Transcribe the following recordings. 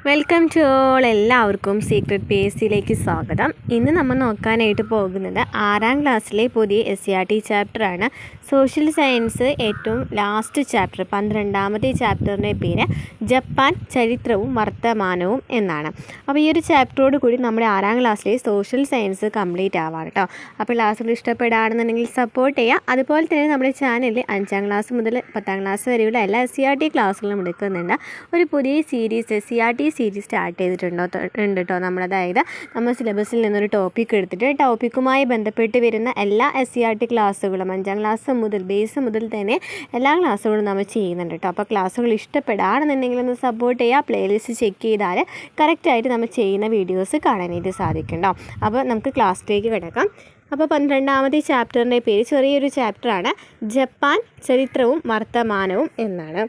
Welcome to all. എല്ലാവർക്കും secret PSCയിലേക്ക് സ്വാഗതം. ഇന്ന് നമ്മൾ നോക്കാനായിട്ട് പോകുന്നത് 6ാം ക്ലാസ്സിലെ പുതിയ SCERT ചാപ്റ്ററാണ്. സോഷ്യൽ സയൻസ് ഏറ്റവും ലാസ്റ്റ് ചാപ്റ്റർ, 12ാമത്തെ ചാപ്റ്ററിൻ്റെ പേര് ജപ്പാൻ ചരിത്രവും വർത്തമാനവും എന്നാണ്. അപ്പോൾ ഈ ഒരു ചാപ്റ്ററോട് കൂടി നമ്മുടെ 6ാം ക്ലാസ്സിലെ സോഷ്യൽ സയൻസ് കംപ്ലീറ്റ് ആവാം കേട്ടോ. അപ്പോൾ ക്ലാസ്സുകൾ ഇഷ്ടപ്പെടുകയാണെന്നുണ്ടെങ്കിൽ സപ്പോർട്ട് ചെയ്യുക. അതുപോലെ തന്നെ നമ്മുടെ ചാനലിൽ 5ാം ക്ലാസ് മുതൽ 10ാം ക്ലാസ് വരെയുള്ള എല്ലാ SCERT ക്ലാസ്സുകളും എടുക്കുന്നുണ്ട്. ഒരു പുതിയ സീരീസ് SCERT സീരീസ് സ്റ്റാർട്ട് ചെയ്തിട്ടുണ്ട് കേട്ടോ. അതായത് നമ്മൾ സിലബസിൽ നിന്നൊരു ടോപ്പിക് എടുത്തിട്ട് ടോപ്പിക്കുമായി ബന്ധപ്പെട്ട് വരുന്ന എല്ലാ SCERT ക്ലാസ്സുകളും 5ാം ക്ലാസ് മുതൽ ബേസ് മുതൽ തന്നെ എല്ലാ ക്ലാസ്സുകളും നമ്മൾ ചെയ്യുന്നുണ്ട് കേട്ടോ. അപ്പോൾ ക്ലാസ്സുകൾ ഇഷ്ടപ്പെടുകയാണെന്നുണ്ടെങ്കിൽ ഒന്ന് സപ്പോർട്ട് ചെയ്യുക. പ്ലേലിസ്റ്റ് ചെക്ക് ചെയ്താൽ കറക്റ്റായിട്ട് നമ്മൾ ചെയ്യുന്ന വീഡിയോസ് കാണാനായിട്ട് സാധിക്കും കേട്ടോ. അപ്പോൾ നമുക്ക് ക്ലാസ്സിലേക്ക് കിടക്കാം. അപ്പോൾ 12ാമത്തെ ചാപ്റ്ററിൻ്റെ പേര് ചെറിയൊരു ചാപ്റ്ററാണ്, ജപ്പാൻ ചരിത്രവും വർത്തമാനവും എന്നാണ്.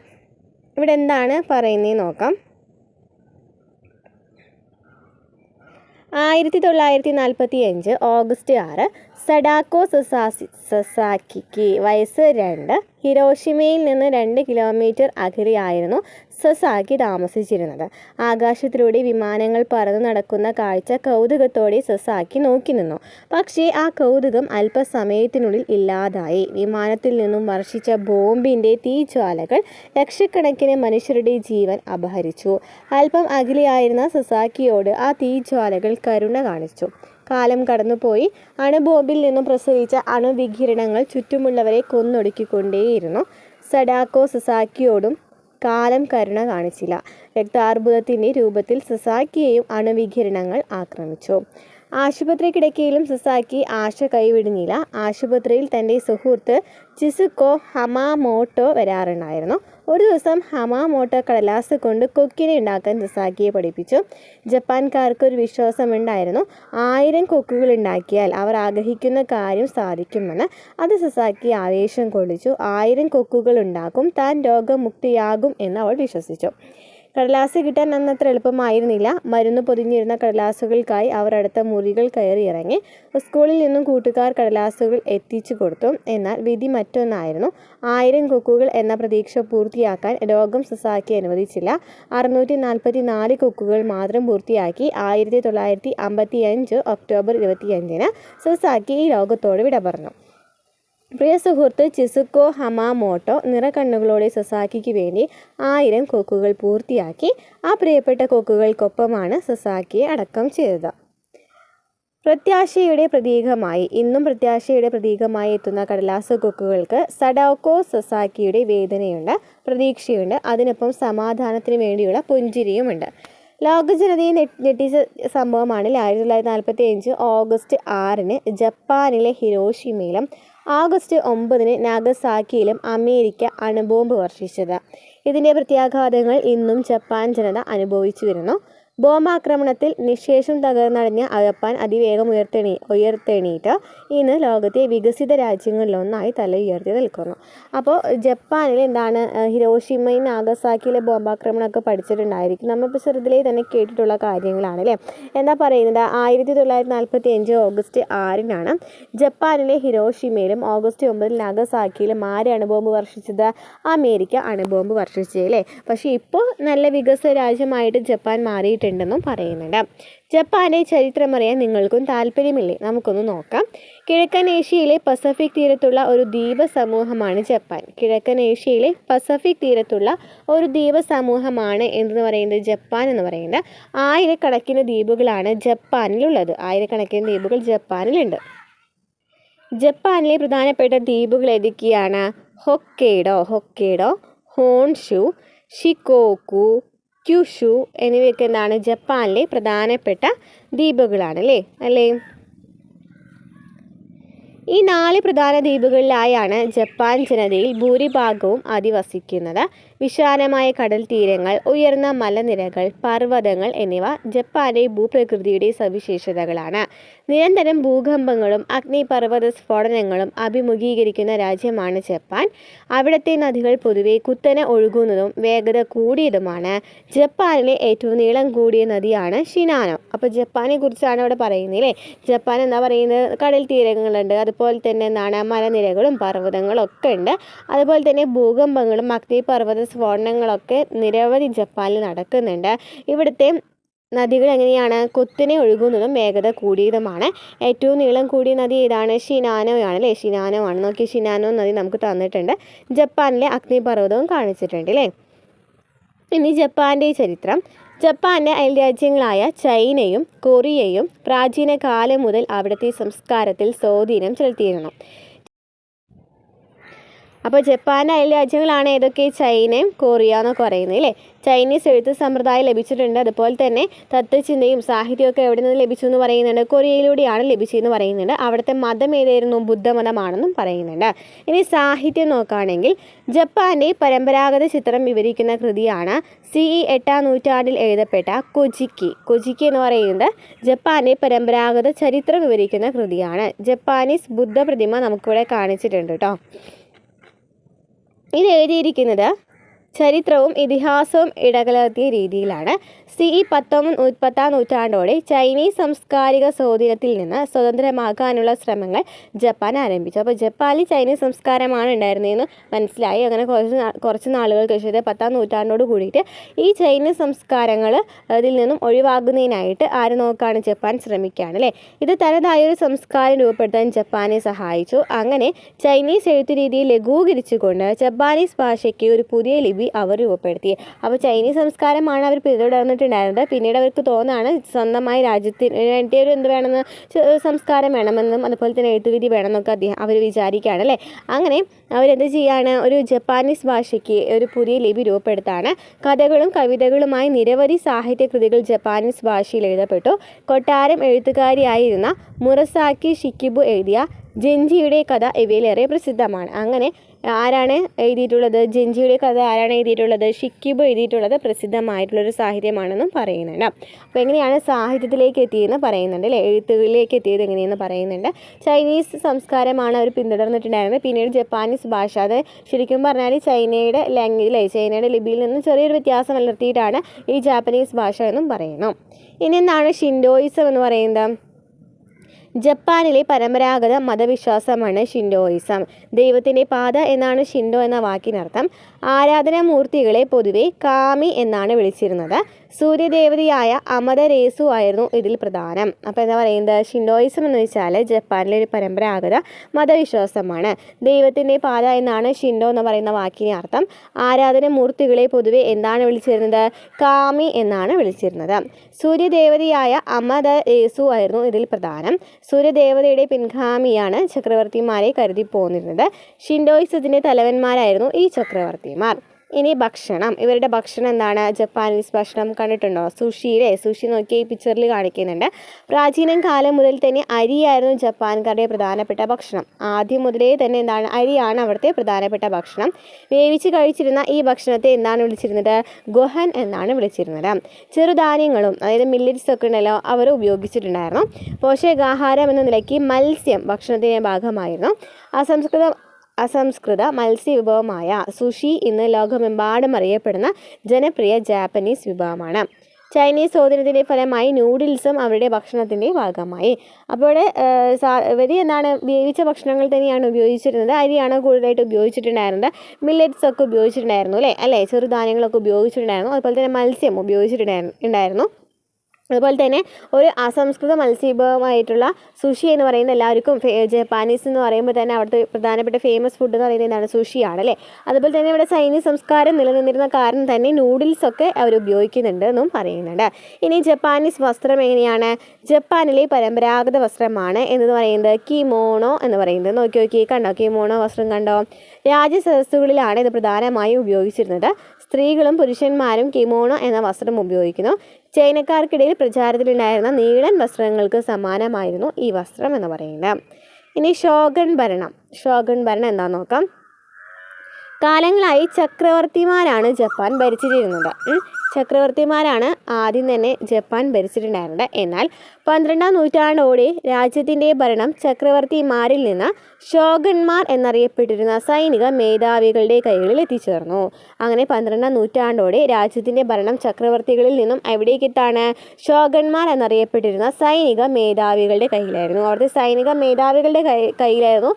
ഇവിടെ എന്താണ് പറയുന്നത് നോക്കാം. 1945 ഓഗസ്റ്റ് 6 സഡാക്കോ സസാക്കിക്ക് വയസ്സ് 2. ഹിരോഷിമയിൽ നിന്ന് 2 കിലോമീറ്റർ അകലെയായിരുന്നു സസാക്കി താമസിച്ചിരുന്നത്. ആകാശത്തിലൂടെ വിമാനങ്ങൾ പറന്നു നടക്കുന്ന കാഴ്ച കൗതുകത്തോടെ സസാക്കി നോക്കി നിന്നു. പക്ഷേ ആ കൗതുകം അല്പസമയത്തിനുള്ളിൽ ഇല്ലാതായി. വിമാനത്തിൽ നിന്നും വർഷിച്ച ബോംബിൻ്റെ തീജ്വാലകൾ ലക്ഷക്കണക്കിന് മനുഷ്യരുടെ ജീവൻ അപഹരിച്ചു. അല്പം അകലെയായിരുന്ന സസാക്കിയോട് ആ തീജ്വാലകൾ കരുണ കാണിച്ചു. കാലം കടന്നുപോയി. അണുബോംബിൽ നിന്നും പ്രസവിച്ച അണുവികിരണങ്ങൾ ചുറ്റുമുള്ളവരെ കൊന്നൊടുക്കിക്കൊണ്ടേയിരുന്നു. സഡാക്കോ സസാക്കിയോടും കാലം കരുണ കാണിച്ചില്ല. രക്താർബുദത്തിൻ്റെ രൂപത്തിൽ സസാക്കിയെയും അണുവികിരണങ്ങൾ ആക്രമിച്ചു. ആശുപത്രി കിടക്കയിലും സസാക്കി ആശ കൈവിടുന്നില്ല. ആശുപത്രിയിൽ തൻ്റെ സുഹൃത്ത് ചിസുക്കോ ഹമാമോട്ടോ വരാറുണ്ടായിരുന്നു. ഒരു ദിവസം ഹമാമോട്ടോ കടലാസ് കൊണ്ട് കൊക്കിനെ ഉണ്ടാക്കാൻ സസാക്കിയെ പഠിപ്പിച്ചു. ജപ്പാൻകാർക്ക് ഒരു വിശ്വാസമുണ്ടായിരുന്നു, 1000 കൊക്കുകൾ ഉണ്ടാക്കിയാൽ അവർ ആഗ്രഹിക്കുന്ന കാര്യം സാധിക്കുമെന്ന്. അത് സസാക്കി ആവേശം കൊള്ളിച്ചു. 1000 കൊക്കുകൾ ഉണ്ടാക്കും, താൻ രോഗമുക്തിയാകും എന്ന് അവൾ വിശ്വസിച്ചു. കടലാസ് കിട്ടാൻ അന്നത്ര എളുപ്പമായിരുന്നില്ല. മരുന്ന് പൊതിഞ്ഞിരുന്ന കടലാസുകൾക്കായി അവർ അടുത്ത മുറികൾ കയറി ഇറങ്ങി. സ്കൂളിൽ നിന്നും കൂട്ടുകാർ കടലാസുകൾ എത്തിച്ചു കൊടുത്തു. എന്നാൽ വിധി മറ്റൊന്നായിരുന്നു. 1000 കൊക്കുകൾ എന്ന പ്രതീക്ഷ പൂർത്തിയാക്കാൻ രോഗം സസാക്കി അനുവദിച്ചില്ല. 644 കൊക്കുകൾ മാത്രം പൂർത്തിയാക്കി. 1955 ഒക്ടോബർ 25 സസാക്കി ഈ ലോകത്തോട് വിട പറഞ്ഞു. പ്രിയ സുഹൃത്ത് ചിസുക്കോ ഹമാമോട്ടോ നിറകണ്ണുകളോടെ സസാക്കിക്ക് വേണ്ടി 1000 കൊക്കുകൾ പൂർത്തിയാക്കി. ആ പ്രിയപ്പെട്ട കൊക്കുകൾക്കൊപ്പമാണ് സസാക്കിയെ അടക്കം ചെയ്തത്. പ്രത്യാശയുടെ പ്രതീകമായി ഇന്നും പ്രത്യാശയുടെ പ്രതീകമായി എത്തുന്ന കടലാസ് കൊക്കുകൾക്ക് സഡാക്കോ സസാക്കിയുടെ വേദനയുണ്ട്, പ്രതീക്ഷയുണ്ട്, അതിനൊപ്പം സമാധാനത്തിന് വേണ്ടിയുള്ള പുഞ്ചിരിയുമുണ്ട്. ലോക ജനതയെ ഞെട്ടിച്ച സംഭവമാണ് 1945 ഓഗസ്റ്റ് 6 ജപ്പാനിലെ ഹിരോഷിമയിലും ഓഗസ്റ്റ് 9 നാഗസാക്കിയിലും അമേരിക്ക അണുബോംബ് വർഷിച്ചത്. ഇതിൻ്റെ പ്രത്യാഘാതങ്ങൾ ഇന്നും ജപ്പാൻ ജനത അനുഭവിച്ചു വരുന്നു. ബോംബാക്രമണത്തിൽ നിശേഷം തകർന്നടഞ്ഞ ജപ്പാൻ അതിവേഗം ഉയർത്തെണീറ്റ് ഇന്ന് ലോകത്തെ വികസിത രാജ്യങ്ങളിലൊന്നായി തല ഉയർത്തി നിൽക്കുന്നു. അപ്പോൾ ജപ്പാനിൽ എന്താണ്, ഹിരോഷിമയും നാഗസാക്കിയിലെ ബോംബാക്രമണമൊക്കെ പഠിച്ചിട്ടുണ്ടായിരിക്കും. നമ്മളിപ്പോൾ ചെറുതിലേ തന്നെ കേട്ടിട്ടുള്ള കാര്യങ്ങളാണ് അല്ലേ. എന്താ പറയുന്നത്, 1945 ഓഗസ്റ്റ് 6 ജപ്പാനിലെ ഹിരോഷിമയിലും ഓഗസ്റ്റ് 9 നാഗസാക്കിയിലും ആര് അണുബോംബ് വർഷിച്ചത്? അമേരിക്ക അണുബോംബ് വർഷിച്ചത് അല്ലേ. പക്ഷേ ഇപ്പോൾ നല്ല വികസിത രാജ്യമായിട്ട് ജപ്പാൻ മാറിയിട്ടുണ്ട് െന്നും പറയുന്നുണ്ട്. ജപ്പാന്റെ ചരിത്രമറിയാൻ നിങ്ങൾക്കും താല്പര്യമില്ലേ? നമുക്കൊന്ന് നോക്കാം. കിഴക്കൻ ഏഷ്യയിലെ പസഫിക് തീരത്തുള്ള ഒരു ദ്വീപ സമൂഹമാണ് ജപ്പാൻ. കിഴക്കൻ ഏഷ്യയിലെ പസഫിക് തീരത്തുള്ള ഒരു ദ്വീപ സമൂഹമാണ് എന്ന് പറയുന്നത് ജപ്പാൻ എന്ന് പറയുന്നത്. 1000കണക്കിന് ദ്വീപുകളാണ് ജപ്പാനിലുള്ളത്. 1000കണക്കിന് ദ്വീപുകൾ ജപ്പാനിലുണ്ട്. ജപ്പാനിലെ പ്രധാനപ്പെട്ട ദ്വീപുകൾ ഏതൊക്കെയാണ്? ഹൊക്കൈഡോ, ഹോൺഷു, ഷിക്കോക്കു, ക്യുഷു എന്നിവയൊക്കെ എന്താണ്, ജപ്പാനിലെ പ്രധാനപ്പെട്ട ദ്വീപുകളാണ് അല്ലേ. ഈ 4 പ്രധാന ദ്വീപുകളിലായാണ് ജപ്പാൻ ജനതയിൽ ഭൂരിഭാഗവും അധിവസിക്കുന്നത്. വിശാലമായ കടൽ തീരങ്ങൾ, ഉയർന്ന മലനിരകൾ, പർവ്വതങ്ങൾ എന്നിവ ജപ്പാന്റെ ഭൂപ്രകൃതിയുടെ സവിശേഷതകളാണ്. നിരന്തരം ഭൂകമ്പങ്ങളും അഗ്നിപർവ്വത സ്ഫോടനങ്ങളും അഭിമുഖീകരിക്കുന്ന രാജ്യമാണ് ജപ്പാൻ. അവിടുത്തെ നദികൾ പൊതുവെ കുത്തനെ ഒഴുകുന്നതും വേഗത കൂടിയതുമാണ്. ജപ്പാനിലെ ഏറ്റവും നീളം കൂടിയ നദിയാണ് ഷിനാനോ. അപ്പോൾ ജപ്പാനെ കുറിച്ചാണ് അവിടെ പറയുന്നത് അല്ലേ. ജപ്പാൻ എന്താ പറയുന്നത്, കടൽ തീരങ്ങളുണ്ട്, അതുപോലെ തന്നെ എന്താണ് മലനിരകളും പർവ്വതങ്ങളും ഒക്കെ ഉണ്ട്. അതുപോലെ തന്നെ ഭൂകമ്പങ്ങളും അഗ്നിപർവ്വത സ്ഫോടനങ്ങളൊക്കെ നിരവധി ജപ്പാനിൽ നടക്കുന്നുണ്ട്. ഇവിടുത്തെ നദികൾ എങ്ങനെയാണ്, കുത്തിനെ ഒഴുകുന്നതും വേഗത കൂടിയതുമാണ്. ഏറ്റവും നീളം കൂടിയ നദി ഏതാണ്, ഷിനാനോ ആണ് അല്ലേ. ഷിനാനോ ആണ്. നോക്കി, ഷിനാനോ നദി നമുക്ക് തന്നിട്ടുണ്ട്. ജപ്പാനിലെ അഗ്നിപർവ്വതവും കാണിച്ചിട്ടുണ്ട് അല്ലേ. ഇനി ജപ്പാൻ്റെ ചരിത്രം. ജപ്പാൻ്റെ അയൽരാജ്യങ്ങളായ ചൈനയും കൊറിയയും പ്രാചീന കാലം മുതൽ അവിടുത്തെ സംസ്കാരത്തിൽ സ്വാധീനം ചെലുത്തിയിരുന്നു. അപ്പോൾ ജപ്പാൻ്റെ അയൽരാജ്യങ്ങളാണ് ഏതൊക്കെ, ചൈനയും കൊറിയ എന്നൊക്കെ പറയുന്നത് അല്ലേ. ചൈനീസ് എഴുത്ത് സമ്പ്രദായം ലഭിച്ചിട്ടുണ്ട്. അതുപോലെ തന്നെ തത്വചിന്തയും സാഹിത്യമൊക്കെ എവിടെ നിന്ന് ലഭിച്ചു എന്ന് പറയുന്നുണ്ട്, കൊറിയയിലൂടെയാണ് ലഭിച്ചതെന്ന് പറയുന്നുണ്ട്. അവിടുത്തെ മതം ഏതായിരുന്നു, ബുദ്ധമതമാണെന്നും പറയുന്നുണ്ട്. ഇനി സാഹിത്യം നോക്കുകയാണെങ്കിൽ ജപ്പാൻ്റെ പരമ്പരാഗത ചിത്രം വിവരിക്കുന്ന കൃതിയാണ് CE 8-ാം നൂറ്റാണ്ടിൽ എഴുതപ്പെട്ട കൊജിക്കി. കൊജിക്കി എന്ന് പറയുന്നത് ജപ്പാൻ്റെ പരമ്പരാഗത ചരിത്രം വിവരിക്കുന്ന കൃതിയാണ്. ജപ്പാനീസ് ബുദ്ധ പ്രതിമ നമുക്കിവിടെ കാണിച്ചിട്ടുണ്ട് കേട്ടോ. ഇത് എഴുതിയിരിക്കുന്നത് ചരിത്രവും ഇതിഹാസവും ഇടകലർത്തിയ രീതിയിലാണ്. CE 10-ാം നൂറ്റാണ്ടോടെ ചൈനീസ് സാംസ്കാരിക സ്വാധീനത്തിൽ നിന്ന് സ്വതന്ത്രമാകാനുള്ള ശ്രമങ്ങൾ ജപ്പാൻ ആരംഭിച്ചു. അപ്പോൾ ജപ്പാനിൽ ചൈനീസ് സംസ്കാരമാണ് ഉണ്ടായിരുന്നതെന്ന് മനസ്സിലായി. അങ്ങനെ കുറച്ച് നാളുകൾക്ക് ശേഷം 10-ാം നൂറ്റാണ്ടോട് കൂടിയിട്ട് ഈ ചൈനീസ് സംസ്കാരങ്ങൾ അതിൽ നിന്നും ഒഴിവാക്കുന്നതിനായിട്ട് ആര് നോക്കുകയാണ്, ജപ്പാൻ ശ്രമിക്കുകയാണ് അല്ലേ. ഇത് തനതായൊരു സംസ്കാരം രൂപപ്പെടുത്താൻ ജപ്പാനെ സഹായിച്ചു. അങ്ങനെ ചൈനീസ് എഴുത്തുരീതിയെ ലഘൂകരിച്ചുകൊണ്ട് ജപ്പാനീസ് ഭാഷയ്ക്ക് ഒരു പുതിയ ലിപി അവർ രൂപപ്പെടുത്തി. അപ്പോൾ ചൈനീസ് സംസ്കാരമാണ് അവർ പിന്തുടർന്നിട്ടുണ്ടായിരുന്നത്. പിന്നീട് അവർക്ക് തോന്നാണ് സ്വന്തമായി രാജ്യത്തിന് വേണ്ടി ഒരു എന്ത് വേണമെന്ന്, സംസ്കാരം വേണമെന്നും അതുപോലെ തന്നെ എഴുത്തുരീതി വേണമെന്നൊക്കെ അവർ വിചാരിക്കുകയാണ് അല്ലേ. അങ്ങനെ അവരെന്ത് ചെയ്യാണ്, ഒരു ജപ്പാനീസ് ഭാഷയ്ക്ക് ഒരു പുതിയ ലിപി രൂപപ്പെടുത്താണ്. കഥകളും കവിതകളുമായി നിരവധി സാഹിത്യകൃതികൾ ജപ്പാനീസ് ഭാഷയിൽ എഴുതപ്പെട്ടു. കൊട്ടാരം എഴുത്തുകാരിയായിരുന്ന മുറസാക്കി ഷിക്കിബു എഴുതിയ ജെൻജിയുടെ കഥ ഇവയിലേറെ പ്രസിദ്ധമാണ്. അങ്ങനെ ആരാണ് എഴുതിയിട്ടുള്ളത്, ജെൻജിയുടെ കഥ ആരാണ് എഴുതിയിട്ടുള്ളത്, ഷിക്കിബു എഴുതിയിട്ടുള്ളത് പ്രസിദ്ധമായിട്ടുള്ളൊരു സാഹിത്യമാണെന്നും പറയുന്നുണ്ട്. അപ്പോൾ എങ്ങനെയാണ് സാഹിത്യത്തിലേക്ക് എത്തിയെന്ന് പറയുന്നുണ്ട് അല്ലേ, എഴുത്തുകളിലേക്ക് എത്തിയത് എങ്ങനെയെന്ന് പറയുന്നുണ്ട്. ചൈനീസ് സംസ്കാരമാണ് അവർ പിന്തുടർന്നിട്ടുണ്ടായിരുന്നത്. പിന്നീട് ജപ്പാനീസ് ഭാഷ, അത് ശരിക്കും പറഞ്ഞാൽ ചൈനയുടെ ലാംഗ്വേജ് അല്ലേ, ചൈനയുടെ ലിപിയിൽ നിന്ന് ചെറിയൊരു വ്യത്യാസം വളർത്തിയിട്ടാണ് ഈ ജാപ്പനീസ് ഭാഷ എന്നും പറയുന്നു. ഇനി എന്താണ് ഷിൻഡോയിസം എന്ന് പറയുന്നത്, ജപ്പാനിലെ പരമ്പരാഗത മതവിശ്വാസമാണ് ഷിൻഡോയിസം. ദൈവത്തിൻ്റെ പാത എന്നാണ് ഷിൻഡോ എന്ന വാക്കിനർത്ഥം. ആരാധനാമൂർത്തികളെ പൊതുവെ കാമി എന്നാണ് വിളിച്ചിരുന്നത്. സൂര്യദേവതയായ അമദരേസു ആയിരുന്നു ഇതിൽ പ്രധാനം. അപ്പോൾ എന്താ പറയുന്നത്, ഷിൻഡോയിസം എന്ന് വെച്ചാൽ ജപ്പാനിലെ ഒരു പരമ്പരാഗത മതവിശ്വാസമാണ്. ദൈവത്തിൻ്റെ പാത എന്നാണ് ഷിൻഡോ എന്ന് പറയുന്ന വാക്കിന് അർത്ഥം. ആരാധനാമൂർത്തികളെ പൊതുവെ എന്താണ് വിളിച്ചിരുന്നത്, കാമി എന്നാണ് വിളിച്ചിരുന്നത്. സൂര്യദേവതയായ അമദരേസു ആയിരുന്നു ഇതിൽ പ്രധാനം. സൂര്യദേവതയുടെ പിൻഗാമിയാണ് ചക്രവർത്തിമാരെ കരുതി പോന്നിരുന്നത്. ഷിൻഡോയിസത്തിൻ്റെ തലവന്മാരായിരുന്നു ഈ ചക്രവർത്തിമാർ. ഇനി ഭക്ഷണം, ഇവരുടെ ഭക്ഷണം എന്താണ്, ജപ്പാനീസ് ഭക്ഷണം കണ്ടിട്ടുണ്ടോ, സുഷിയിലെ സുഷി നോക്കി ഈ പിക്ചറിൽ കാണിക്കുന്നുണ്ട്. പ്രാചീന കാലം മുതൽ തന്നെ അരിയായിരുന്നു ജപ്പാൻകാരുടെ പ്രധാനപ്പെട്ട ഭക്ഷണം. ആദ്യം മുതലേ തന്നെ എന്താണ്, അരിയാണ് അവിടുത്തെ പ്രധാനപ്പെട്ട ഭക്ഷണം. വേവിച്ച് കഴിച്ചിരുന്ന ഈ ഭക്ഷണത്തെ എന്താണ് വിളിച്ചിരുന്നത്, ഗൊഹൻ എന്നാണ് വിളിച്ചിരുന്നത്. ചെറുധാന്യങ്ങളും അതായത് മില്ലറ്റ്സ് ഒക്കെ ഉണ്ടല്ലോ അവർ ഉപയോഗിച്ചിട്ടുണ്ടായിരുന്നു. പോഷകാഹാരം എന്ന നിലയ്ക്ക് മത്സ്യം ഭക്ഷണത്തിൻ്റെ ഭാഗമായിരുന്നു. അസംസ്കൃത മത്സ്യവിഭവമായ സുഷി ഇന്ന് ലോകമെമ്പാടും അറിയപ്പെടുന്ന ജനപ്രിയ ജാപ്പനീസ് വിഭവമാണ്. ചൈനീസ് സ്വാധീനത്തിൻ്റെ ഫലമായി നൂഡിൽസും അവരുടെ ഭക്ഷണത്തിൻ്റെ ഭാഗമായി. അപ്പോൾ ഇവർ എന്താണ്, വേവിച്ച ഭക്ഷണങ്ങൾ തന്നെയാണ് ഉപയോഗിച്ചിരുന്നത്. അരിയാണ് കൂടുതലായിട്ട് ഉപയോഗിച്ചിട്ടുണ്ടായിരുന്നത്. മില്ലറ്റ്സ് ഒക്കെ ഉപയോഗിച്ചിട്ടുണ്ടായിരുന്നു അല്ലേ, ചെറുധാന്യങ്ങളൊക്കെ ഉപയോഗിച്ചിട്ടുണ്ടായിരുന്നു. അതുപോലെ തന്നെ മത്സ്യം ഉപയോഗിച്ചിട്ടുണ്ടായിരുന്നു. അതുപോലെ തന്നെ ഒരു അസംസ്കൃത മത്സ്യവിഭവമായിട്ടുള്ള സുഷി എന്ന് പറയുന്നത് എല്ലാവർക്കും ജപ്പാനീസ് എന്ന് പറയുമ്പോൾ തന്നെ അവിടുത്തെ പ്രധാനപ്പെട്ട ഫേമസ് ഫുഡ് എന്ന് പറയുന്നത് എന്താണ്, സുഷിയാണ് അല്ലേ. അതുപോലെ തന്നെ ഇവിടെ ചൈനീസ് സംസ്കാരം നിലനിന്നിരുന്ന കാരണം തന്നെ നൂഡിൽസൊക്കെ അവർ ഉപയോഗിക്കുന്നുണ്ട് എന്നും പറയുന്നുണ്ട്. ഇനി ജപ്പാനീസ് വസ്ത്രം എങ്ങനെയാണ്, ജപ്പാനിലെ പരമ്പരാഗത വസ്ത്രമാണ് എന്ന് പറയുന്നത് കിമോണോ എന്ന് പറയുന്നത്. നോക്കി കണ്ടോ, കിമോണോ വസ്ത്രം കണ്ടോ. രാജ്യസദസ്സുകളിലാണ് ഇത് പ്രധാനമായും ഉപയോഗിച്ചിരുന്നത്. സ്ത്രീകളും പുരുഷന്മാരും കിമോണോ എന്ന വസ്ത്രം ഉപയോഗിക്കുന്നു. ചൈനക്കാർക്കിടയിൽ പ്രചാരത്തിലുണ്ടായിരുന്ന നീളൻ വസ്ത്രങ്ങൾക്ക് സമാനമായിരുന്നു ഈ വസ്ത്രം എന്ന് പറയുന്നത്. ഇനി ഷോഗൺ ഭരണം എന്താണെന്ന് നോക്കാം. കാലങ്ങളായി ചക്രവർത്തിമാരാണ് ജപ്പാൻ ഭരിച്ചിരുന്നത്. ചക്രവർത്തിമാരാണ് ആദ്യം തന്നെ ജപ്പാൻ ഭരിച്ചിട്ടുണ്ടായിരുന്നത്. എന്നാൽ 12ാം നൂറ്റാണ്ടോടെ രാജ്യത്തിൻ്റെ ഭരണം ചക്രവർത്തിമാരിൽ നിന്ന് ഷോഗന്മാർ എന്നറിയപ്പെട്ടിരുന്ന സൈനിക മേധാവികളുടെ കൈകളിൽ എത്തിച്ചേർന്നു. അങ്ങനെ 12ാം നൂറ്റാണ്ടോടെ രാജ്യത്തിൻ്റെ ഭരണം ചക്രവർത്തികളിൽ നിന്നും എവിടേക്കെത്താണ്? ഷോഗന്മാർ എന്നറിയപ്പെട്ടിരുന്ന സൈനിക മേധാവികളുടെ കയ്യിലായിരുന്നു. അവിടുത്തെ സൈനിക മേധാവികളുടെ കയ്യിലായിരുന്നു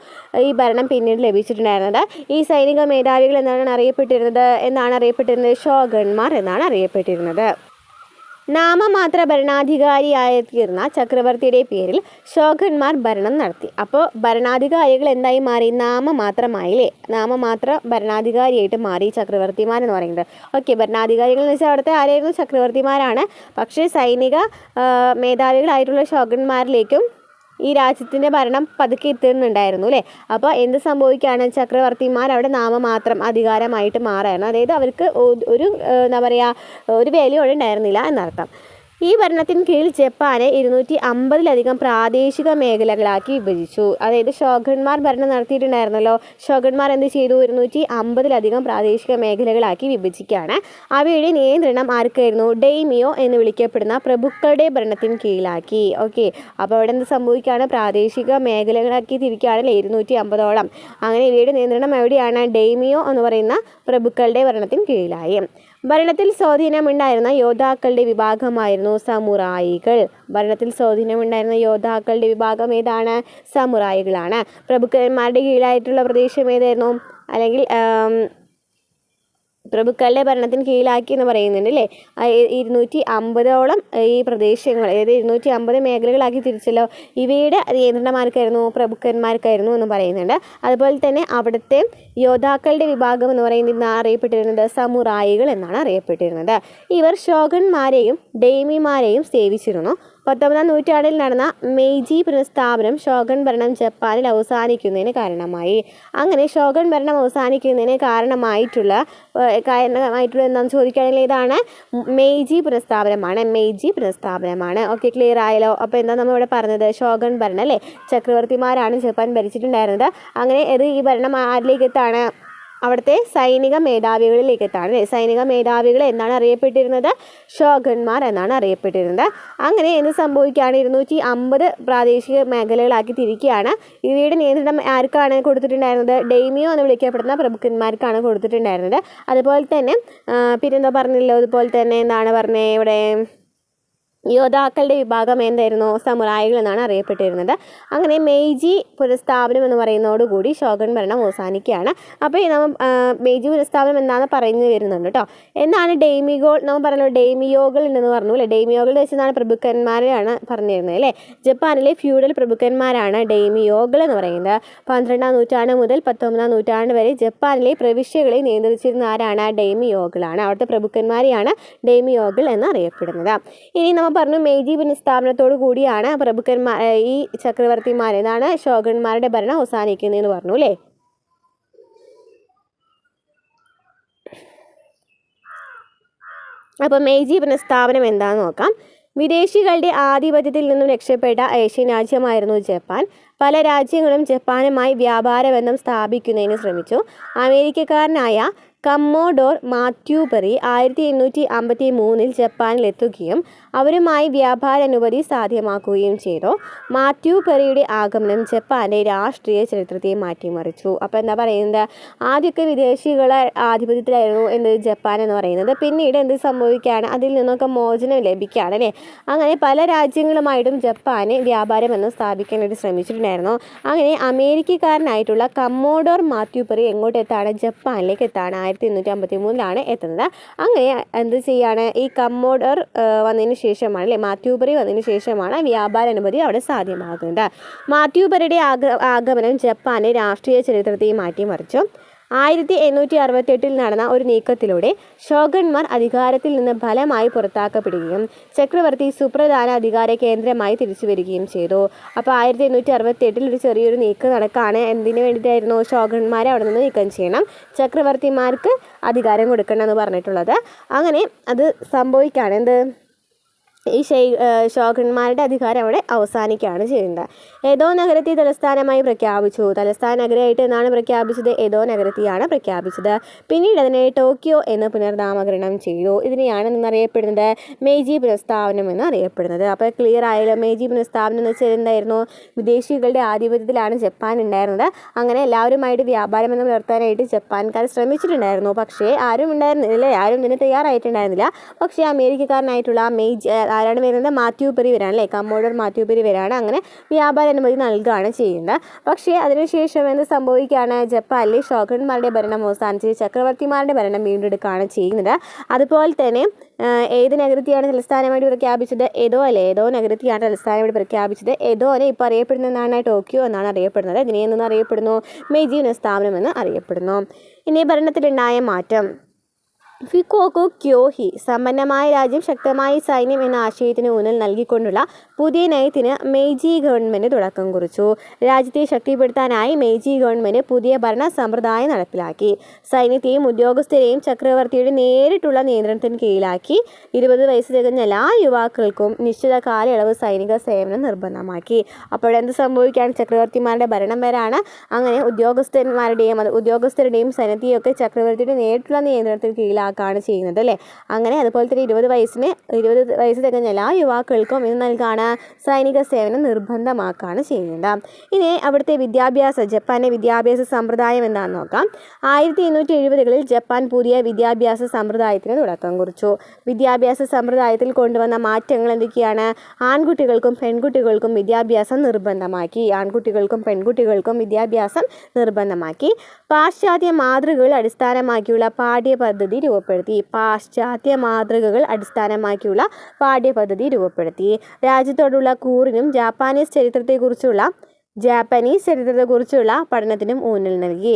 ഈ ഭരണം പിന്നീട് ലഭിച്ചിട്ടുണ്ടായിരുന്നത്. ഈ സൈനിക മേധാവികൾ എന്താണ് അറിയപ്പെട്ടിരുന്നത്? ഷോഗന്മാർ എന്നാണ് അറിയപ്പെട്ടിരുന്നത്. നാമമാത്ര ഭരണാധികാരിയായിത്തീർന്ന ചക്രവർത്തിയുടെ പേരിൽ ഷോഗന്മാർ ഭരണം നടത്തി. അപ്പോൾ ഭരണാധികാരികൾ എന്തായി മാറി? നാമമാത്രമായില്ലേ? നാമമാത്ര ഭരണാധികാരിയായിട്ട് മാറി ചക്രവർത്തിമാരെന്ന് പറയുന്നത്. ഓക്കെ, ഭരണാധികാരികൾ എന്ന് വെച്ചാൽ അവിടുത്തെ ആരായിരുന്നു? ചക്രവർത്തിമാരാണ്. പക്ഷേ സൈനിക മേധാവികളായിട്ടുള്ള ഷോഗന്മാരിലേക്കും ഈ രാജ്യത്തിൻ്റെ ഭരണം പതുക്കെ എത്തുന്നുണ്ടായിരുന്നു അല്ലേ? അപ്പോൾ എന്ത് സംഭവിക്കുകയാണ്? ചക്രവർത്തിമാർ അവിടെ നാമമാത്രം അധികാരമായിട്ട് മാറായിരുന്നു. അതായത് അവർക്ക് ഒരു എന്താ പറയുക, ഒരു വാല്യൂ ഉണ്ടായിരുന്നില്ല എന്നർത്ഥം. ഈ ഭരണത്തിന് കീഴിൽ ജപ്പാനെ 250-ലധികം പ്രാദേശിക മേഖലകളാക്കി വിഭജിച്ചു. അതായത് ഷോഗന്മാർ ഭരണം നടത്തിയിട്ടുണ്ടായിരുന്നല്ലോ. ഷോഗന്മാർ എന്ത് ചെയ്തു? 250-ലധികം പ്രാദേശിക മേഖലകളാക്കി വിഭജിക്കുകയാണ്. അവയുടെ നിയന്ത്രണം ആർക്കായിരുന്നു? ഡെയ്മിയോ എന്ന് വിളിക്കപ്പെടുന്ന പ്രഭുക്കളുടെ ഭരണത്തിന് കീഴിലാക്കി. ഓക്കെ, അപ്പോൾ അവിടെ എന്ത് സംഭവിക്കുകയാണ്? പ്രാദേശിക മേഖലകളാക്കി തിരിക്കുകയാണല്ലേ 250ഓളം. അങ്ങനെ ഇവയുടെ നിയന്ത്രണം എവിടെയാണ്? ഡെയ്മിയോ എന്ന് പറയുന്ന പ്രഭുക്കളുടെ ഭരണത്തിന് കീഴിലായി. ഭരണത്തിൽ സ്വാധീനമുണ്ടായിരുന്ന യോദ്ധാക്കളുടെ വിഭാഗമായിരുന്നു സമുറായികൾ. ഭരണത്തിൽ സ്വാധീനമുണ്ടായിരുന്ന യോദ്ധാക്കളുടെ വിഭാഗം ഏതാണ്? സമുറായികളാണ്. പ്രഭുക്കന്മാരുടെ കീഴിലായിട്ടുള്ള പ്രദേശം ഏതായിരുന്നു? അല്ലെങ്കിൽ പ്രഭുക്കളുടെ ഭരണത്തിന് കീഴിലാക്കി എന്ന് പറയുന്നുണ്ട് അല്ലേ? 250ഓളം ഈ പ്രദേശങ്ങൾ, അതായത് 250 മേഖലകളാക്കി തിരിച്ചല്ലോ. ഇവയുടെ നിയന്ത്രണമാർക്കായിരുന്നു? പ്രഭുക്കന്മാർക്കായിരുന്നു എന്ന് പറയുന്നുണ്ട്. അതുപോലെ തന്നെ അവിടുത്തെ യോദ്ധാക്കളുടെ വിഭാഗം എന്ന് പറയുന്നത് അറിയപ്പെട്ടിരുന്നത് സമുറായികൾ എന്നാണ് അറിയപ്പെട്ടിരുന്നത്. ഇവർ ഷോഗന്മാരെയും ഡെയ്മിമാരെയും സേവിച്ചിരുന്നു. 19ാം നൂറ്റാണ്ടിൽ നടന്ന മെയ്ജി പുനഃസ്ഥാപനം ഷോഗൻ ഭരണം ജപ്പാനിൽ അവസാനിക്കുന്നതിന് കാരണമായി. അങ്ങനെ ഷോഗൻ ഭരണം അവസാനിക്കുന്നതിന് കാരണമായിട്ടുള്ള എന്താണെന്ന് ചോദിക്കുകയാണെങ്കിൽ ഇതാണ് മെയ്ജി പുനഃസ്ഥാപനമാണ്. ഓക്കെ, ക്ലിയർ ആയല്ലോ? അപ്പോൾ എന്താ നമ്മളിവിടെ പറഞ്ഞത്? ഷോഗൻ ഭരണം അല്ലേ? ചക്രവർത്തിമാരാണ് ജപ്പാൻ ഭരിച്ചിട്ടുണ്ടായിരുന്നത്. അങ്ങനെ ഈ ഭരണം ആരിലേക്ക് എത്താണ്? അവിടുത്തെ സൈനിക മേധാവികളിലേക്ക് എത്താണ് അല്ലേ? സൈനിക മേധാവികൾ എന്നാണ് അറിയപ്പെട്ടിരുന്നത്? ഷോഗന്മാർ എന്നാണ് അറിയപ്പെട്ടിരുന്നത്. അങ്ങനെ എന്ത് സംഭവിക്കുകയാണ്? 250 പ്രാദേശിക മേഖലകളാക്കി തിരിക്കുകയാണ്. ഇവയുടെ നിയന്ത്രണം ആർക്കാണ് കൊടുത്തിട്ടുണ്ടായിരുന്നത്? ഡെയ്മിയോ എന്ന് വിളിക്കപ്പെടുന്ന പ്രഭുക്കന്മാർക്കാണ് കൊടുത്തിട്ടുണ്ടായിരുന്നത്. അതുപോലെ തന്നെ പിന്നെന്താ പറഞ്ഞല്ലോ? അതുപോലെ തന്നെ എന്താണ് പറഞ്ഞത് ഇവിടെ? യോദ്ധാക്കളുടെ വിഭാഗം എന്തായിരുന്നു? സമുറായികൾ എന്നാണ് അറിയപ്പെട്ടിരുന്നത്. അങ്ങനെ മെയ്ജി പുനഃസ്ഥാപനം എന്ന് പറയുന്നതോടുകൂടി ഷോഗൻ ഭരണം അവസാനിക്കുകയാണ്. അപ്പോൾ നമ്മൾ മെയ്ജി പുനഃസ്ഥാപനം എന്താണെന്ന് പറഞ്ഞു വരുന്നുണ്ട് കേട്ടോ. എന്താണ് ഡെയ്മിയോകൾ? നമ്മൾ പറഞ്ഞല്ലോ ഡെയ്മിയോകൾ ഉണ്ടെന്ന് പറഞ്ഞു അല്ലേ? ഡെയ്മിയോകൾ വെച്ചെന്നാണ് പ്രഭുക്കന്മാരെയാണ് പറഞ്ഞിരുന്നത് അല്ലേ? ജപ്പാനിലെ ഫ്യൂഡൽ പ്രഭുക്കന്മാരാണ് ഡെയ്മിയോകൾ എന്ന് പറയുന്നത്. 12ാം നൂറ്റാണ്ട് മുതൽ 19ാം നൂറ്റാണ്ട് വരെ ജപ്പാനിലെ പ്രവിശ്യകളെ നിയന്ത്രിച്ചിരുന്ന ആരാണ്? ഡെയ്മിയോകളാണ്. അവിടുത്തെ പ്രഭുക്കന്മാരെയാണ് ഡെയ്മിയോകൾ എന്നറിയപ്പെടുന്നത്. ഇനി നമ്മൾ പറഞ്ഞു മെയ്ജി പുനഃസ്ഥാപനത്തോടു കൂടിയാണ് പ്രഭുക്കന്മാർ ഈ ചക്രവർത്തിമാർ എന്നാണ് ഷോഗന്മാരുടെ ഭരണം അവസാനിക്കുന്നതെന്ന് പറഞ്ഞു അല്ലേ? അപ്പോൾ മെയ്ജി പുനഃസ്ഥാപനം എന്താണെന്ന് നോക്കാം. വിദേശികളുടെ ആധിപത്യത്തിൽ നിന്നും രക്ഷപ്പെട്ട ഏഷ്യൻ രാജ്യമായിരുന്നു ജപ്പാൻ. പല രാജ്യങ്ങളും ജപ്പാനുമായി വ്യാപാര ബന്ധം സ്ഥാപിക്കുന്നതിന് ശ്രമിച്ചു. അമേരിക്കക്കാരനായ കമ്മോഡോർ മാത്യു പെറി 1853 ജപ്പാനിലെത്തുകയും അവരുമായി വ്യാപാരാനുമതി സാധ്യമാക്കുകയും ചെയ്തു. മാത്യു പെറിയുടെ ആഗമനം ജപ്പാൻ്റെ രാഷ്ട്രീയ ചരിത്രത്തെ മാറ്റിമറിച്ചു. അപ്പോൾ എന്താ പറയുന്നത്? ആദ്യമൊക്കെ വിദേശികളെ ആധിപത്യത്തിലായിരുന്നു ജപ്പാൻ എന്ന് പറയുന്നത്. പിന്നീട് എന്ത് സംഭവിക്കുകയാണ്? അതിൽ നിന്നൊക്കെ മോചനം ലഭിക്കുകയാണ് അല്ലേ? അങ്ങനെ പല രാജ്യങ്ങളുമായിട്ടും ജപ്പാന് വ്യാപാരബന്ധം സ്ഥാപിക്കാനായിട്ട് ശ്രമിച്ചിട്ടുണ്ടായിരുന്നു. അങ്ങനെ അമേരിക്കക്കാരനായിട്ടുള്ള കമ്മോഡോർ മാത്യു പെറി എങ്ങോട്ട് എത്താണ്? ജപ്പാനിലേക്ക് എത്താണ്. 1853 എത്തുന്നത്. അങ്ങനെ എന്ത് ചെയ്യാണ്? ഈ കമ്മോഡോർ വന്നതിന് ശേഷമാണ് അല്ലേ? മാത്യു പെറി വന്നതിന് ശേഷമാണ് വ്യാപാരാനുമതി അവിടെ സാധ്യമാകുന്നത്. മാത്യു പെറിയുടെ ആഗമനം ജപ്പാന്റെ രാഷ്ട്രീയ ചരിത്രത്തെ മാറ്റിമറിച്ചു. 1868 നടന്ന ഒരു നീക്കത്തിലൂടെ ഷോഗന്മാർ അധികാരത്തിൽ നിന്ന് ഫലമായി പുറത്താക്കപ്പെടുകയും ചക്രവർത്തി സുപ്രധാന അധികാര കേന്ദ്രമായി തിരിച്ചു വരികയും ചെയ്തു. അപ്പോൾ 1868 ഒരു ചെറിയൊരു നീക്കം നടക്കുകയാണ്. എന്തിനു വേണ്ടിയിട്ടായിരുന്നു? ഷോഗന്മാരെ അവിടെ നിന്ന് നീക്കം ചെയ്യണം, ചക്രവർത്തിമാർക്ക് അധികാരം കൊടുക്കണം എന്ന് പറഞ്ഞിട്ടുള്ളത്. അങ്ങനെ അത് സംഭവിക്കുകയാണ്. ഈ ഷോഗന്മാരുടെ അധികാരം അവിടെ അവസാനിക്കുകയാണ് ചെയ്യുന്നത്. ഏതോ നഗരത്തെ തലസ്ഥാനമായി പ്രഖ്യാപിച്ചു. തലസ്ഥാന നഗരമായിട്ട് എന്നാണ് പ്രഖ്യാപിച്ചത്? ഏതോ നഗരത്തെയാണ് പ്രഖ്യാപിച്ചത്. പിന്നീട് അതിനെ ടോക്കിയോ എന്ന് പുനർനാമകരണം ചെയ്തു. ഇതിനെയാണ് എന്നറിയപ്പെടുന്നത് മെയ്ജി പുനഃസ്ഥാപനം എന്ന് അറിയപ്പെടുന്നത്. അപ്പോൾ ക്ലിയർ ആയല്ലോ. മെയ്ജി പുനഃസ്ഥാപനം എന്ന് വെച്ചാൽ എന്തായിരുന്നു? വിദേശികളുടെ ആധിപത്യത്തിലാണ് ജപ്പാൻ ഉണ്ടായിരുന്നത്. അങ്ങനെ എല്ലാവരുമായിട്ട് വ്യാപാരം എന്ന് പുലർത്താനായിട്ട് ജപ്പാൻകാർ ശ്രമിച്ചിട്ടുണ്ടായിരുന്നു. പക്ഷേ ആരും ഇതിന് തയ്യാറായിട്ടുണ്ടായിരുന്നില്ല. പക്ഷേ അമേരിക്കക്കാരനായിട്ടുള്ള ആരാണ് വരുന്നത്? മാത്യു പെറി വരാണ് അല്ലേ? കമ്മോഡർ മാത്യു പെറി വരാണ്. അങ്ങനെ വ്യാപാര അനുമതി നൽകുകയാണ് ചെയ്യുന്നത്. പക്ഷേ അതിനുശേഷം എന്ത് സംഭവിക്കുകയാണ്? ജപ്പാനിലെ ഷോഗന്മാരുടെ ഭരണം അവസാനിച്ച് ചക്രവർത്തിമാരുടെ ഭരണം വീണ്ടെടുക്കുകയാണ് ചെയ്യുന്നത്. അതുപോലെ തന്നെ ഏത് നഗരത്തെയാണ് തലസ്ഥാനമായിട്ട് പ്രഖ്യാപിച്ചത്? ഏതോ അല്ലേ? ഏതോ നഗരത്തെയാണ് തലസ്ഥാനമായിട്ട് പ്രഖ്യാപിച്ചത്. ഏതോനെ ഇപ്പോൾ അറിയപ്പെടുന്നതാണ് ടോക്കിയോ എന്നാണ് അറിയപ്പെടുന്നത്. ഇതിനെ എന്ന് അറിയപ്പെടുന്നു? മെയ്ജി പുനഃസ്ഥാപനം എന്ന് അറിയപ്പെടുന്നു. ഇനി ഭരണത്തിലുണ്ടായ മാറ്റം. ഫിക്കോക്കു ക്യോഹി സമ്പന്നമായ രാജ്യം ശക്തമായ സൈന്യം എന്ന ആശയത്തിന് ഊന്നൽ നൽകിക്കൊണ്ടുള്ള പുതിയ നയത്തിന് മെയ്ജി ഗവൺമെൻറ് തുടക്കം കുറിച്ചു. രാജ്യത്തെ ശക്തിപ്പെടുത്താനായി മെയ്ജി ഗവൺമെൻറ് പുതിയ ഭരണ സമ്പ്രദായം നടപ്പിലാക്കി. സൈന്യത്തെയും ഉദ്യോഗസ്ഥരെയും ചക്രവർത്തിയുടെ നേരിട്ടുള്ള നിയന്ത്രണത്തിന് കീഴിലാക്കി. 20 വയസ്സ് തികഞ്ഞ എല്ലാ യുവാക്കൾക്കും നിശ്ചിത കാലയളവ് സൈനിക സേവനം നിർബന്ധമാക്കി. അപ്പോഴെന്ത് സംഭവിക്കുകയാണ്? ചക്രവർത്തിമാരുടെ ഭരണം വരാണ്. അങ്ങനെ ഉദ്യോഗസ്ഥരുടെയും സൈന്യത്തെയും ഒക്കെ ചക്രവർത്തിയുടെ നേരിട്ടുള്ള നിയന്ത്രണത്തിന് കീഴിലാക്കി ചെയ്യുന്നത് അല്ലേ? അങ്ങനെ അതുപോലെ തന്നെ 20 വയസ്സ് തികഞ്ഞ എല്ലാ യുവാക്കൾക്കും ഇത് നൽകാണ് സൈനിക സേവനം നിർബന്ധമാക്കുകയാണ് ചെയ്യുന്നത്. ഇനി അവിടുത്തെ ജപ്പാന്റെ വിദ്യാഭ്യാസ സമ്പ്രദായം എന്താണെന്ന് നോക്കാം. 1870-കളിൽ ജപ്പാൻ പുതിയ വിദ്യാഭ്യാസ സമ്പ്രദായത്തിന് തുടക്കം കുറിച്ചു. വിദ്യാഭ്യാസ സമ്പ്രദായത്തിൽ കൊണ്ടുവന്ന മാറ്റങ്ങൾ എന്തൊക്കെയാണ്? ആൺകുട്ടികൾക്കും പെൺകുട്ടികൾക്കും വിദ്യാഭ്യാസം നിർബന്ധമാക്കി. പാശ്ചാത്യ മാതൃകകൾ അടിസ്ഥാനമാക്കിയുള്ള പാഠ്യപദ്ധതി രൂപപ്പെടുത്തി. രാജ്യത്തോടുള്ള കൂറിനും ജാപ്പനീസ് ചരിത്രത്തെക്കുറിച്ചുള്ള പഠനത്തിനും ഊന്നൽ നൽകി.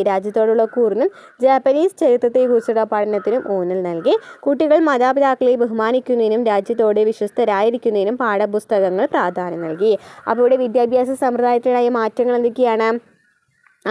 കുട്ടികൾ മാതാപിതാക്കളെ ബഹുമാനിക്കുന്നതിനും രാജ്യത്തോട് വിശ്വസ്തരായിരിക്കുന്നതിനും പാഠപുസ്തകങ്ങൾ പ്രാധാന്യം നൽകി. അപ്പോൾ ഇവിടെ വിദ്യാഭ്യാസ സമ്പ്രദായത്തിലായ മാറ്റങ്ങൾ എന്തൊക്കെയാണ്?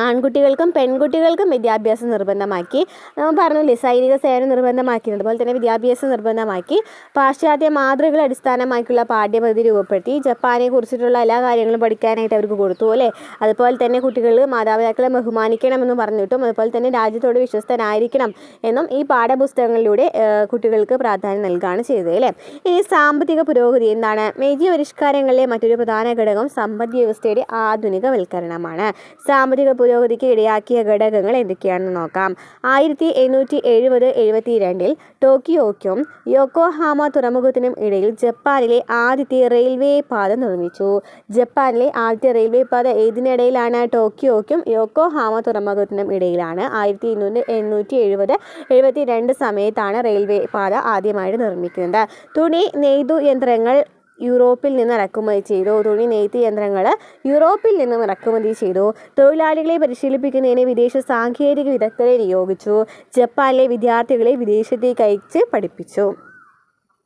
ആൺകുട്ടികൾക്കും പെൺകുട്ടികൾക്കും വിദ്യാഭ്യാസം നിർബന്ധമാക്കി. നമ്മൾ പറഞ്ഞില്ലേ, സൈനിക സേവനം നിർബന്ധമാക്കി. അതുപോലെ തന്നെ വിദ്യാഭ്യാസം നിർബന്ധമാക്കി. പാശ്ചാത്യ മാതൃകകൾ അടിസ്ഥാനമാക്കിയുള്ള പാഠ്യപദ്ധതി രൂപപ്പെടുത്തി. ജപ്പാനെ കുറിച്ചിട്ടുള്ള എല്ലാ കാര്യങ്ങളും പഠിക്കാനായിട്ട് അവർക്ക് കൊടുത്തു അല്ലേ? അതുപോലെ തന്നെ കുട്ടികൾ മാതാപിതാക്കളെ ബഹുമാനിക്കണമെന്ന് പറഞ്ഞിട്ടും അതുപോലെ തന്നെ രാജ്യത്തോട് വിശ്വസ്തനായിരിക്കണം എന്നും ഈ പാഠപുസ്തകങ്ങളിലൂടെ കുട്ടികൾക്ക് പ്രാധാന്യം നൽകുകയാണ് ചെയ്തത് അല്ലേ? ഈ സാമ്പത്തിക പുരോഗതി എന്താണ്? മെയ്ജി പരിഷ്കാരങ്ങളിലെ മറ്റൊരു പ്രധാന ഘടകം സമ്പദ് വ്യവസ്ഥയുടെ ആധുനികവൽക്കരണമാണ്. സാമ്പത്തിക പുരോഗതിക്ക് ഇടയാക്കിയ ഘടകങ്ങൾ എന്തൊക്കെയാണെന്ന് നോക്കാം. 1870-72 ടോക്കിയോയ്ക്കും യോക്കോഹാമ തുറമുഖത്തിനും ഇടയിൽ ജപ്പാനിലെ ആദ്യത്തെ റെയിൽവേ പാത നിർമ്മിച്ചു. ജപ്പാനിലെ ആദ്യത്തെ റെയിൽവേ പാത ഏതിനിടയിലാണ്? ടോക്കിയോയ്ക്കും യോക്കോഹാമ തുറമുഖത്തിനും ഇടയിലാണ്. 1870-72 സമയത്താണ് റെയിൽവേ പാത ആദ്യമായിട്ട് നിർമ്മിക്കുന്നത്. തുണി നെയ്തു യന്ത്രങ്ങൾ യൂറോപ്പിൽ നിന്ന് ഇറക്കുമതി ചെയ്തു. തൊഴിലാളികളെ പരിശീലിപ്പിക്കുന്നതിന് വിദേശ സാങ്കേതിക വിദഗ്ധരെ നിയോഗിച്ചു. ജപ്പാനിലെ വിദ്യാർത്ഥികളെ വിദേശത്തേക്ക് അയച്ച് പഠിപ്പിച്ചു.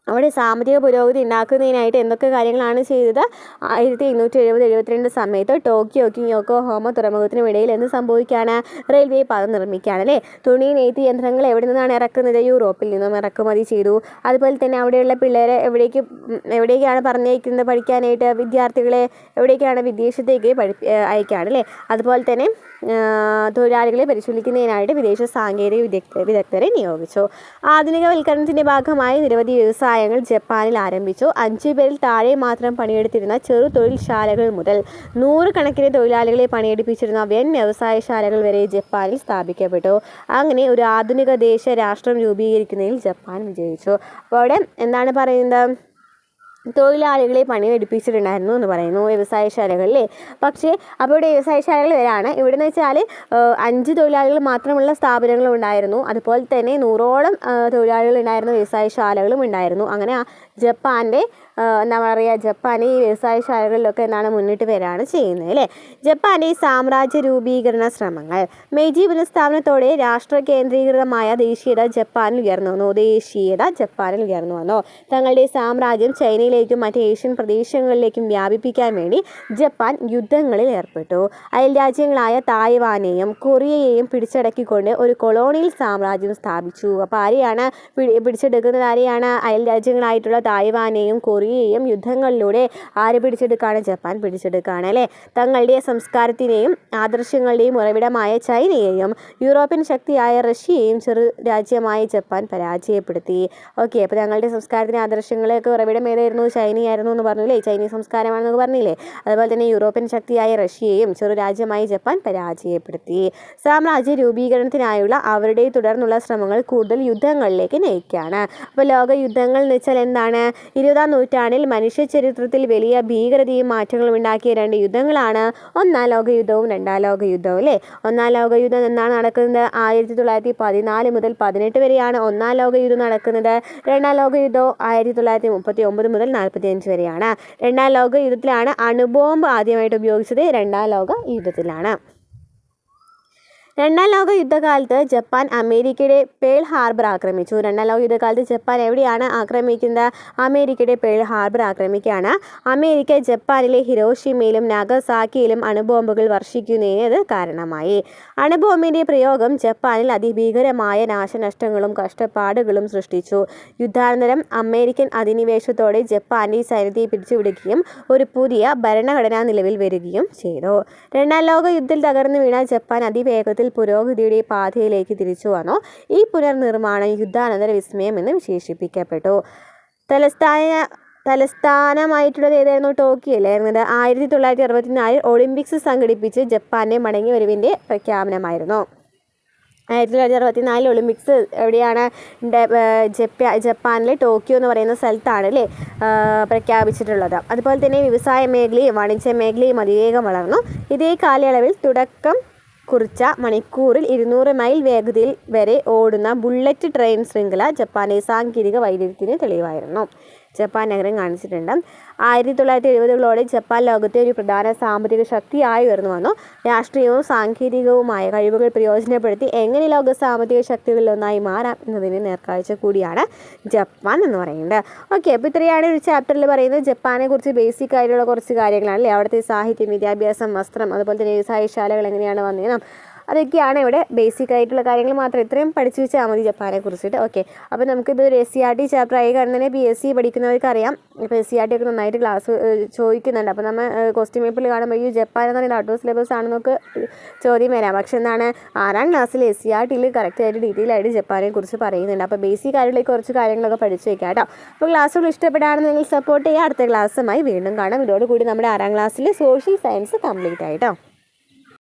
അവിടെ സാമ്പത്തിക പുരോഗതി ഉണ്ടാക്കുന്നതിനായിട്ട് എന്തൊക്കെ കാര്യങ്ങളാണ് ചെയ്തത്? 1870-72 സമയത്ത് ടോക്കിയോയ്ക്കും യോക്കോഹാമ തുറമുഖത്തിനും ഇടയിൽ എന്ത് സംഭവിക്കുകയാണ്? റെയിൽവേ പാത നിർമ്മിക്കുകയാണ് അല്ലേ? തുണി നെയ്ത്ത് യന്ത്രങ്ങൾ എവിടെ നിന്നാണ് ഇറക്കുന്നത്? യൂറോപ്പിൽ നിന്നും ഇറക്കുമതി ചെയ്തു. അതുപോലെ തന്നെ അവിടെയുള്ള പിള്ളേരെ എവിടേക്കാണ് പറഞ്ഞയക്കുന്നത് പഠിക്കാനായിട്ട്? വിദ്യാർത്ഥികളെ എവിടേക്കാണ്? വിദേശത്തേക്ക് അയക്കുകയാണ് അല്ലേ? അതുപോലെ തന്നെ തൊഴിലാളികളെ പരിശീലിക്കുന്നതിനായിട്ട് വിദേശ സാങ്കേതിക വിദഗ്ധരെ നിയോഗിച്ചു. ആധുനികവൽക്കരണത്തിൻ്റെ ഭാഗമായി നിരവധി വ്യവസായങ്ങൾ ജപ്പാനിൽ ആരംഭിച്ചു. 5 പേരിൽ താഴെ മാത്രം പണിയെടുത്തിരുന്ന ചെറു തൊഴിൽശാലകൾ മുതൽ 100 കണക്കിന് തൊഴിലാളികളെ പണിയെടുപ്പിച്ചിരുന്ന വൻ വ്യവസായശാലകൾ വരെ ജപ്പാനിൽ സ്ഥാപിക്കപ്പെട്ടു. അങ്ങനെ ഒരു ആധുനിക രാഷ്ട്രം രൂപീകരിക്കുന്നതിൽ ജപ്പാൻ വിജയിച്ചു. അപ്പോൾ അവിടെ എന്താണ് പറയുന്നത്? തൊഴിലാളികളെ പണിയെടുപ്പിച്ചിട്ടുണ്ടായിരുന്നു എന്ന് പറയുന്നു വ്യവസായശാലകളിലെ. പക്ഷേ അപ്പോൾ ഇവിടെ വ്യവസായശാലകൾ വരാണ്. ഇവിടെ എന്ന് വെച്ചാൽ 5 തൊഴിലാളികൾ മാത്രമുള്ള സ്ഥാപനങ്ങളും ഉണ്ടായിരുന്നു. അതുപോലെ തന്നെ 100ഓളം തൊഴിലാളികൾ ഉണ്ടായിരുന്ന വ്യവസായശാലകളും ഉണ്ടായിരുന്നു. അങ്ങനെ ജപ്പാൻ്റെ ജപ്പാൻ ഈ വ്യവസായശാലകളിലൊക്കെ മുന്നിട്ട് വരികയാണ് ചെയ്യുന്നത് അല്ലേ? ജപ്പാൻ്റെ സാമ്രാജ്യ രൂപീകരണ ശ്രമങ്ങൾ. മെയ്ജി പുനഃസ്ഥാപനത്തോടെ രാഷ്ട്ര കേന്ദ്രീകൃതമായ ദേശീയത ജപ്പാനിൽ ഉയർന്നു വന്നു. തങ്ങളുടെ സാമ്രാജ്യം ചൈനയിലേക്ക് യൂറോപ്പിലേക്കും മറ്റ് ഏഷ്യൻ പ്രദേശങ്ങളിലേക്കും വ്യാപിപ്പിക്കാൻ വേണ്ടി ജപ്പാൻ യുദ്ധങ്ങളിൽ ഏർപ്പെട്ടു. അയൽ രാജ്യങ്ങളായ തായ്വാനെയും കൊറിയയെയും പിടിച്ചടക്കിക്കൊണ്ട് ഒരു കൊളോണിയൽ സാമ്രാജ്യം സ്ഥാപിച്ചു. അപ്പോൾ ആരെയാണ് പിടിച്ചെടുക്കുന്നത്? ആരെയാണ്? അയൽ രാജ്യങ്ങളായിട്ടുള്ള തായ്വാനെയും കൊറിയയെയും യുദ്ധങ്ങളിലൂടെ ആര് പിടിച്ചെടുക്കുകയാണ്? ജപ്പാൻ പിടിച്ചെടുക്കുകയാണ് അല്ലേ. തങ്ങളുടെ സംസ്കാരത്തിനെയും ആദർശങ്ങളുടെയും ഉറവിടമായ ചൈനയെയും യൂറോപ്യൻ ശക്തിയായ റഷ്യയെയും ചെറു രാജ്യമായ ജപ്പാൻ പരാജയപ്പെടുത്തി. ഓക്കെ, അപ്പോൾ തങ്ങളുടെ സംസ്കാരത്തിന് ആദർശങ്ങളൊക്കെ ഉറവിടം ഏതായിരുന്നു? ചൈനയായിരുന്നു എന്ന് പറഞ്ഞില്ലേ, ചൈനീസ് സംസ്കാരമാണെന്ന് പറഞ്ഞില്ലേ. അതുപോലെ തന്നെ യൂറോപ്യൻ ശക്തിയായ റഷ്യയെയും ചെറു രാജ്യമായി ജപ്പാൻ പരാജയപ്പെടുത്തി. സാമ്രാജ്യ രൂപീകരണത്തിനായുള്ള അവരുടെ തുടർന്നുള്ള ശ്രമങ്ങൾ കൂടുതൽ യുദ്ധങ്ങളിലേക്ക് നയിക്കുകയാണ്. അപ്പോൾ ലോക യുദ്ധങ്ങൾ എന്ന് വെച്ചാൽ എന്താണ്? 20-ാം നൂറ്റാണ്ടിൽ മനുഷ്യ ചരിത്രത്തിൽ വലിയ ഭീകരതയും മാറ്റങ്ങളും ഉണ്ടാക്കിയ 2 യുദ്ധങ്ങളാണ് 1-ാം ലോകയുദ്ധവും 2-ാം ലോകയുദ്ധവും അല്ലേ. 1-ാം ലോകയുദ്ധം എന്നാണ് നടക്കുന്നത്? 1914 മുതൽ 18 വരെയാണ് 1-ാം ലോകയുദ്ധം നടക്കുന്നത്. 2-ാം ലോകയുദ്ധം 1939 മുതൽ 45 വരെയാണ്. 2-ാം ലോകയുദ്ധത്തിലാണ് അണുബോംബ് ആദ്യമായിട്ട് ഉപയോഗിച്ചത്. 2-ാം ലോക യുദ്ധത്തിലാണ്. 2-ാം ലോക യുദ്ധകാലത്ത് ജപ്പാൻ അമേരിക്കയുടെ പേൾ ഹാർബർ ആക്രമിച്ചു. 2-ാം ലോക യുദ്ധകാലത്ത് ജപ്പാൻ എവിടെയാണ് ആക്രമിക്കുന്നത്? അമേരിക്കയുടെ പേൾ ഹാർബർ ആക്രമിക്കുകയാണ്. അമേരിക്ക ജപ്പാനിലെ ഹിരോഷിമയിലും നാഗസാക്കിയിലും അണുബോംബുകൾ വർഷിക്കുന്നതിന് ഇത് കാരണമായി. അണുബോംബിൻ്റെ പ്രയോഗം ജപ്പാനിൽ അതിഭീകരമായ നാശനഷ്ടങ്ങളും കഷ്ടപ്പാടുകളും സൃഷ്ടിച്ചു. യുദ്ധാനന്തരം അമേരിക്കൻ അധിനിവേശത്തോടെ ജപ്പാന്റെ സൈന്യത്തെ പിരിച്ചുവിടുകയും ഒരു പുതിയ ഭരണഘടന നിലവിൽ വരികയും ചെയ്തു. 2-ാം ലോക യുദ്ധത്തിൽ തകർന്നു വീണ ജപ്പാൻ അതിവേഗത്തിൽ പുരോഗതിയുടെ പാതയിലേക്ക് തിരിച്ചു വന്നു. ഈ പുനർനിർമ്മാണം യുദ്ധാനന്തര വിസ്മയം എന്ന് വിശേഷിപ്പിക്കപ്പെട്ടു. തലസ്ഥാനമായിട്ടുള്ളത് ഏതായിരുന്നു? ടോക്കിയോ അല്ലായിരുന്നത്. 1964 ഒളിമ്പിക്സ് സംഘടിപ്പിച്ച് ജപ്പാന്റെ മടങ്ങി വരവിൻ്റെ പ്രഖ്യാപനമായിരുന്നു. 1964 ഒളിമ്പിക്സ് എവിടെയാണ്? ജപ്പാനിലെ ടോക്കിയോ എന്ന് പറയുന്ന സ്ഥലത്താണ് അല്ലേ പ്രഖ്യാപിച്ചിട്ടുള്ളത്. അതുപോലെ തന്നെ വ്യവസായ മേഖലയും വാണിജ്യ മേഖലയും അതിവേഗം വളർന്നു. ഇതേ കാലയളവിൽ തുടക്കം കുറിച്ച മണിക്കൂറിൽ 200 മൈൽ വേഗതയിൽ വരെ ഓടുന്ന ബുള്ളറ്റ് ട്രെയിൻ ശൃംഖല ജപ്പാന്റെ സാങ്കേതിക വൈദഗ്ധ്യത്തിന് തെളിവായിരുന്നു. ജപ്പാൻ നഗരം കാണിച്ചിട്ടുണ്ട്. 1970കളോടെ ജപ്പാൻ ലോകത്തെ ഒരു പ്രധാന സാമ്പത്തിക ശക്തിയായി ഉയർന്നു വന്നു. രാഷ്ട്രീയവും സാങ്കേതികവുമായ കഴിവുകൾ പ്രയോജനപ്പെടുത്തി എങ്ങനെ ലോക സാമ്പത്തിക ശക്തികളിലൊന്നായി മാറാം എന്നതിന് നേർക്കാഴ്ച കൂടിയാണ് ജപ്പാൻ എന്ന് പറയുന്നത്. ഓക്കെ, അപ്പോൾ ഇത്രയാണ് ഒരു ചാപ്റ്ററിൽ പറയുന്നത്. ജപ്പാനെ കുറിച്ച് ബേസിക് ആയിട്ടുള്ള കുറച്ച് കാര്യങ്ങളാണ് അല്ലേ. അവിടുത്തെ സാഹിത്യം, വിദ്യാഭ്യാസം, വസ്ത്രം, അതുപോലെ തന്നെ വ്യവസായശാലകൾ എങ്ങനെയാണ് വന്നതെന്നും അതൊക്കെയാണ് ഇവിടെ ബേസിക് ആയിട്ടുള്ള കാര്യങ്ങൾ മാത്രം. ഇത്രയും പഠിച്ചു വെച്ചാൽ മതി ജപ്പാനെ കുറിച്ചിട്ട്. ഓക്കെ, അപ്പോൾ നമുക്കിത് ഒരു SCERT ചാപ്റ്ററായി കാണുന്നതിന് PSC പഠിക്കുന്നവർക്ക് അറിയാം. ഇപ്പോൾ SCERT ഒക്കെ നന്നായിട്ട് ക്ലാസ് ചോദിക്കുന്നുണ്ട്. അപ്പോൾ നമ്മൾ ക്വസ്റ്റ്യൻ പേപ്പറിൽ കാണുമ്പോൾ ഈ ജപ്പാൻ എന്ന് പറയുന്നത് ഔട്ട് ഓഫ് സിലബസ് ആണെന്നൊക്കെ ചോദ്യം വരാം. പക്ഷേ എന്താണ് 6ാം ക്ലാസ്സിൽ SCERTയിൽ കറക്റ്റായിട്ട് ഡീറ്റെയിൽ ആയിട്ട് ജപ്പാനെ കുറിച്ച് പറയുന്നുണ്ട്. അപ്പോൾ ബേസിക് ആയിട്ടുള്ള കുറച്ച് കാര്യങ്ങളൊക്കെ പഠിച്ചു വെക്കാം കേട്ടോ. അപ്പോൾ ക്ലാസ്സുകൾ ഇഷ്ടപ്പെടാണെന്ന് നിങ്ങൾ സപ്പോർട്ട് ചെയ്യുക. അടുത്ത ക്ലാസ്സുമായി വീണ്ടും കാണാം. ഇതോടുകൂടി നമ്മുടെ 6ാം ക്ലാസ്സിൽ സോഷ്യൽ സയൻസ് കംപ്ലീറ്റ് ആയിട്ടോ.